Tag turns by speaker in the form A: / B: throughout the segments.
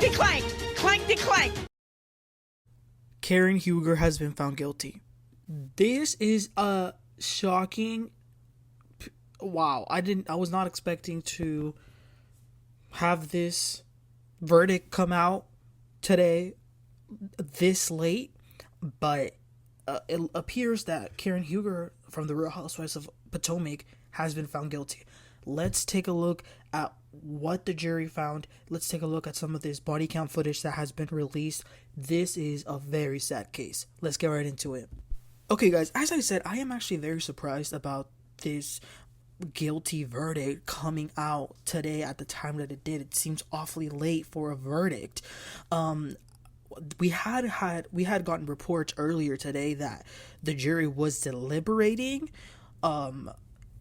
A: Clankety clank! Clankety clank!
B: Karen Huger has been found guilty. This is a shocking... Wow, I was not expecting to have this verdict come out today this late, but it appears that Karen Huger from the Real Housewives of Potomac has been found guilty. Let's take a look at what the jury found. Let's take a look at some of this body cam footage that has been released. This is a very sad case. Let's get right into it. Okay, guys, as I said, I am actually very surprised about this guilty verdict coming out today at the time that it did. It seems awfully late for a verdict. We had gotten reports earlier today that the jury was deliberating,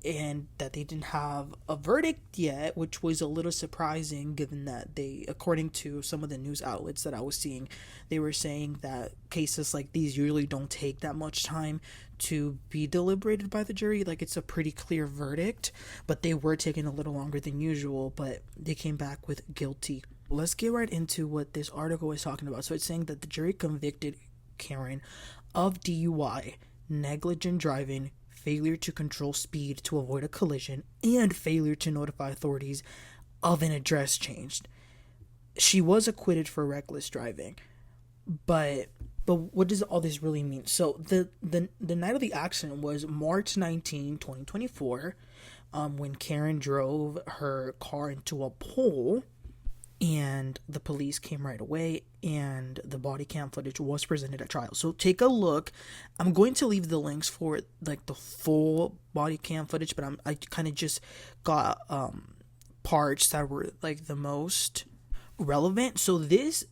B: and that they didn't have a verdict yet, which was a little surprising given that they, according to some of the news outlets that I was seeing, they were saying that cases like these usually don't take that much time to be deliberated by the jury. Like, it's a pretty clear verdict, but they were taking a little longer than usual, but they came back with guilty. Let's get right into what this article is talking about. So it's saying that the jury convicted Karen of DUI, negligent driving, failure to control speed to avoid a collision, and failure to notify authorities of an address change. She was acquitted for reckless driving, but what does all this really mean? So the night of the accident was March 19, 2024, when Karen drove her car into a pole, and the police came right away, and the body cam footage was presented at trial. So take a look. I'm going to leave the links for like the full body cam footage, but I kind of just got parts that were like the most relevant. So this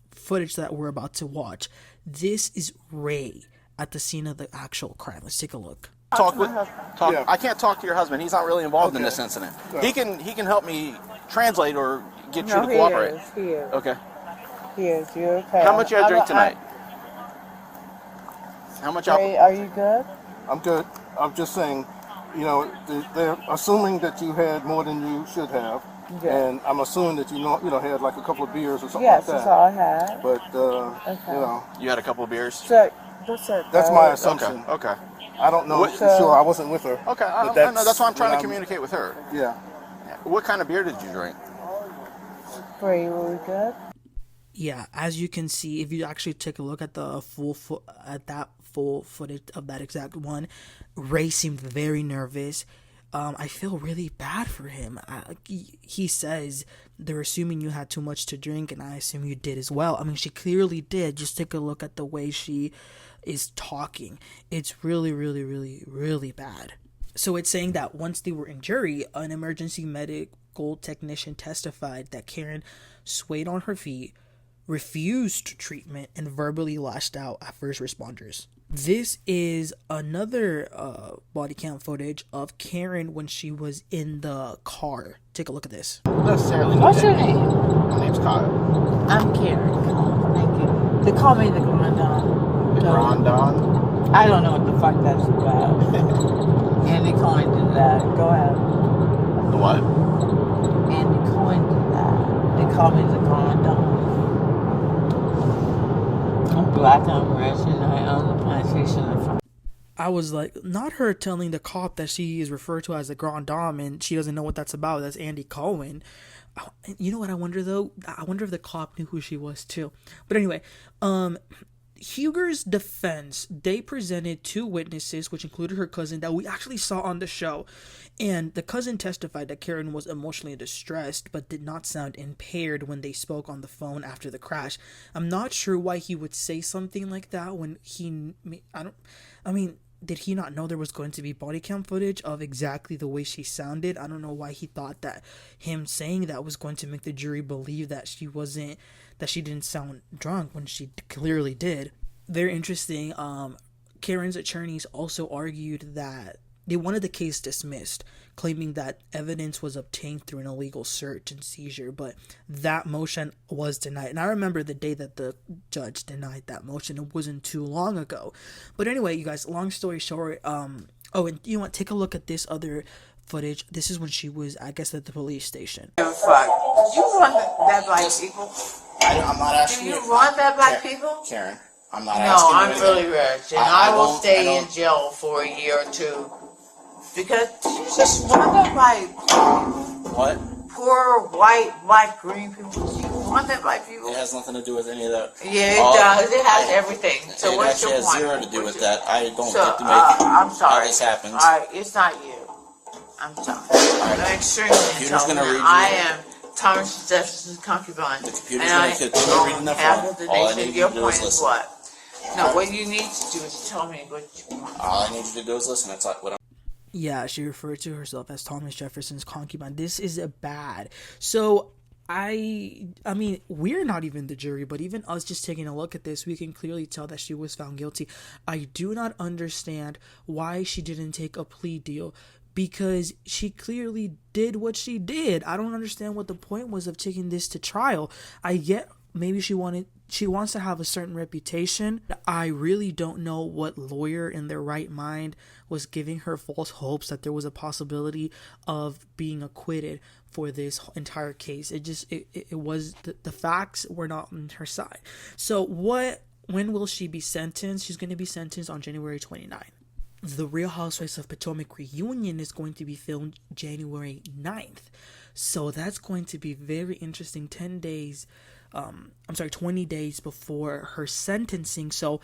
B: footage that we're about to watch, this is Ray at the scene of the actual crime. Let's take a look.
C: Yeah. I can't talk to your husband. He's not really involved in this incident. Yeah. He can help me translate or get you to cooperate.
D: He is.
C: Okay.
D: He is. You okay?
C: How much you had to drink tonight? How much
D: Ray, are you good?
E: I'm good. I'm just saying, you know, they're assuming that you had more than you should have.
D: Yeah.
E: And I'm assuming that you had like a couple of beers or something
D: yes,
E: like that.
D: Yes, that's all I had.
E: But,
D: okay.
E: You know.
C: You had a couple of beers?
D: So,
E: that's my assumption.
C: Okay.
E: I don't know for sure. I wasn't with her.
C: Okay. That's why I'm trying to communicate with her.
E: Yeah.
C: What kind of beer did you drink?
D: Ray, were we good?
B: Yeah, as you can see, if you actually take a look at the full footage of that exact one, Ray seemed very nervous. I feel really bad for him. He says they're assuming you had too much to drink, and I assume you did as well. I mean, she clearly did. Just take a look at the way she is talking. It's really, really, really, really bad. So it's saying that once they were in jury, an emergency medical technician testified that Karen swayed on her feet, refused treatment, and verbally lashed out at first responders. This is another body cam footage of Karen when she was in the car. Take a look at this.
D: What's your name?
C: My name's Kyle.
D: I'm Karen. Thank you. They call me the Grand Don.
C: The Grand Don?
D: I don't know what the fuck that's about. Andy Cohen did that. Go ahead.
C: The what?
D: Andy Cohen did that. They call me the Grand Don. I'm black, I'm rich, and I own the plantation in front.
B: I was like, not her telling the cop that she is referred to as a Grand Dame and she doesn't know what that's about. That's Andy Cohen. You know what I wonder though? I wonder if the cop knew who she was too. But anyway, Huger's defense, they presented two witnesses, which included her cousin that we actually saw on the show. And the cousin testified that Karen was emotionally distressed, but did not sound impaired when they spoke on the phone after the crash. I'm not sure why he would say something like that when did he not know there was going to be body cam footage of exactly the way she sounded? I don't know why he thought that him saying that was going to make the jury believe that she didn't sound drunk when she clearly did. Very interesting. Karen's attorneys also argued that they wanted the case dismissed, claiming that evidence was obtained through an illegal search and seizure, but that motion was denied. And I remember the day that the judge denied that motion. It wasn't too long ago. But anyway, you guys, long story short, and you know what, take a look at this other footage. This is when she was, I guess, at the police station.
D: Fuck. You want that black people?
C: I'm not asking
D: Do you want that by people?
C: Karen, I'm not
D: No,
C: asking
D: I'm
C: you
D: really
C: anything.
D: rich, and I will stay
C: don't-
D: in jail for a year or two because you just want that by
C: What?
D: poor white, black, green people. You want that by people?
C: It has nothing to do with any of that.
D: Yeah, it does. It has everything. So
C: it
D: what's your
C: actually has
D: point?
C: zero to do with that. I don't
D: So,
C: get to make
D: I'm sorry.
C: how this happens.
D: All right, it's not you. I'm sorry. I'm extremely
C: computer's gonna read
D: intelligent.
C: you.
D: I am Thomas Jefferson's concubine.
C: The computer's
D: and
C: gonna
D: I
C: continue
D: own
C: reading that
D: half
C: for
D: of the
C: you. All I
D: nation.
C: need
D: Your
C: you to do
D: point
C: is
D: is
C: listen.
D: what? No, what you need to do is tell me what you want.
C: All I need you to do is listen. That's what I'm.
B: Yeah, she referred to herself as Thomas Jefferson's concubine. This is a bad. So I mean, we're not even the jury, but even us just taking a look at this, we can clearly tell that she was found guilty. I do not understand why she didn't take a plea deal, because she clearly did what she did. I don't understand what the point was of taking this to trial. I get maybe she wants to have a certain reputation. I really don't know what lawyer in their right mind was giving her false hopes that there was a possibility of being acquitted for this entire case. It was the facts were not on her side. So when will she be sentenced? She's going to be sentenced on January 29th. The Real Housewives of Potomac reunion is going to be filmed January 9th. So that's going to be very interesting. 20 days before her sentencing. So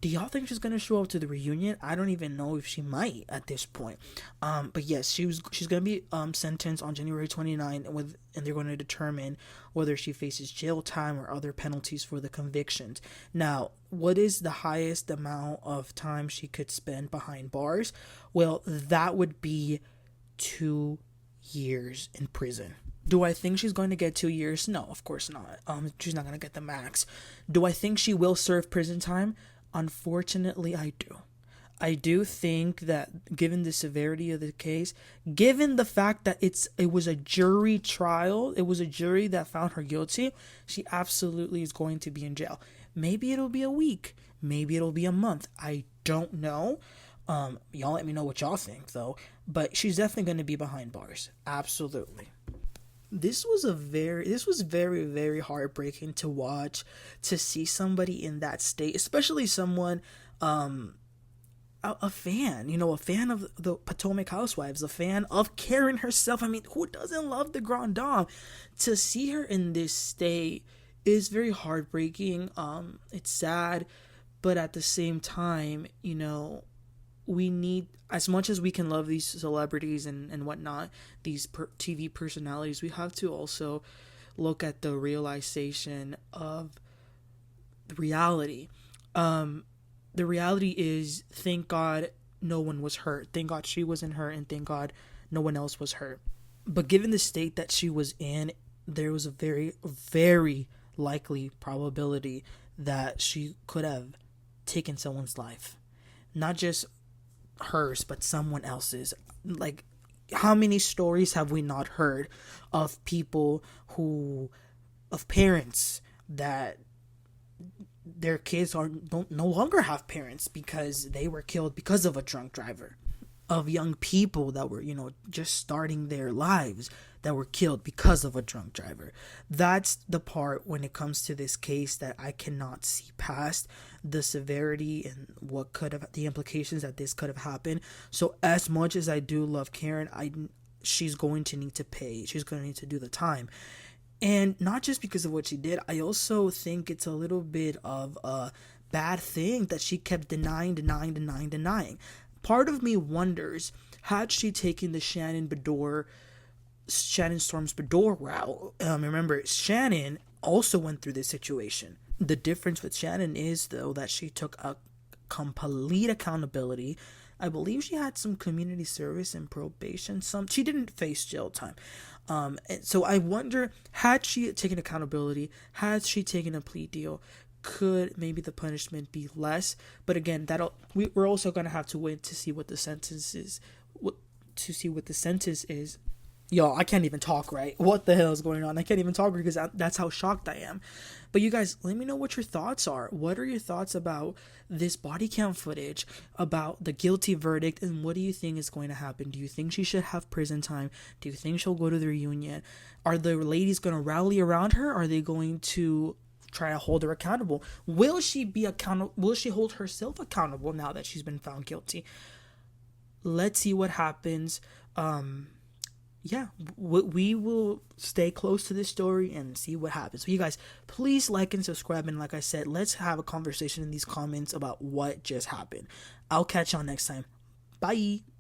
B: do y'all think she's gonna show up to the reunion? I don't even know if she might at this point. But yes, she's gonna be sentenced on January 29th and they're going to determine whether she faces jail time or other penalties for the convictions. Now, what is the highest amount of time she could spend behind bars? Well, that would be 2 years in prison. Do I think she's going to get 2 years? No, of course not. She's not going to get the max. Do I think she will serve prison time? Unfortunately, I do. I do think that given the severity of the case, given the fact that it was a jury trial, it was a jury that found her guilty, she absolutely is going to be in jail. Maybe it'll be a week. Maybe it'll be a month. I don't know. Y'all let me know what y'all think, though. But she's definitely going to be behind bars. Absolutely. This was very, very heartbreaking to watch, to see somebody in that state, especially someone, a fan, a fan of the Potomac Housewives, a fan of Karen herself. I mean, who doesn't love the Grand Dame? To see her in this state is very heartbreaking. It's sad, but at the same time, we need, as much as we can love these celebrities and whatnot, these TV personalities, we have to also look at the realization of the reality. The reality is, thank God no one was hurt. Thank God she wasn't hurt, and thank God no one else was hurt. But given the state that she was in, there was a very, very likely probability that she could have taken someone's life. Not just hers, but someone else's. Like, how many stories have we not heard of people of parents that their kids don't no longer have parents because they were killed because of a drunk driver, of young people that were just starting their lives that were killed because of a drunk driver. That's the part when it comes to this case that I cannot see past, the severity and the implications that this could have happened. So as much as I do love Karen, she's going to need to pay. She's going to need to do the time. And not just because of what she did, I also think it's a little bit of a bad thing that she kept denying. Part of me wonders, had she taken the Shannon Storms Bedore route, remember, Shannon also went through this situation. The difference with Shannon is, though, that she took a complete accountability. I believe she had some community service and probation. She didn't face jail time. And so I wonder, had she taken accountability, had she taken a plea deal, could maybe the punishment be less? But again, we're also going to have to wait to see what the sentence is. Yo, I can't even talk right. What the hell is going on? I can't even talk because that's how shocked I am. But you guys, let me know what your thoughts are. What are your thoughts about this body cam footage, about the guilty verdict, and what do you think is going to happen? Do you think she should have prison time? Do you think she'll go to the reunion? Are the ladies going to rally around her? Are they going to try to hold her accountable? Will she be accountable? Will she hold herself accountable now that she's been found guilty? Let's see what happens. Yeah, we will stay close to this story and see what happens. So you guys, please like and subscribe. And like I said, let's have a conversation in these comments about what just happened. I'll catch y'all next time. Bye.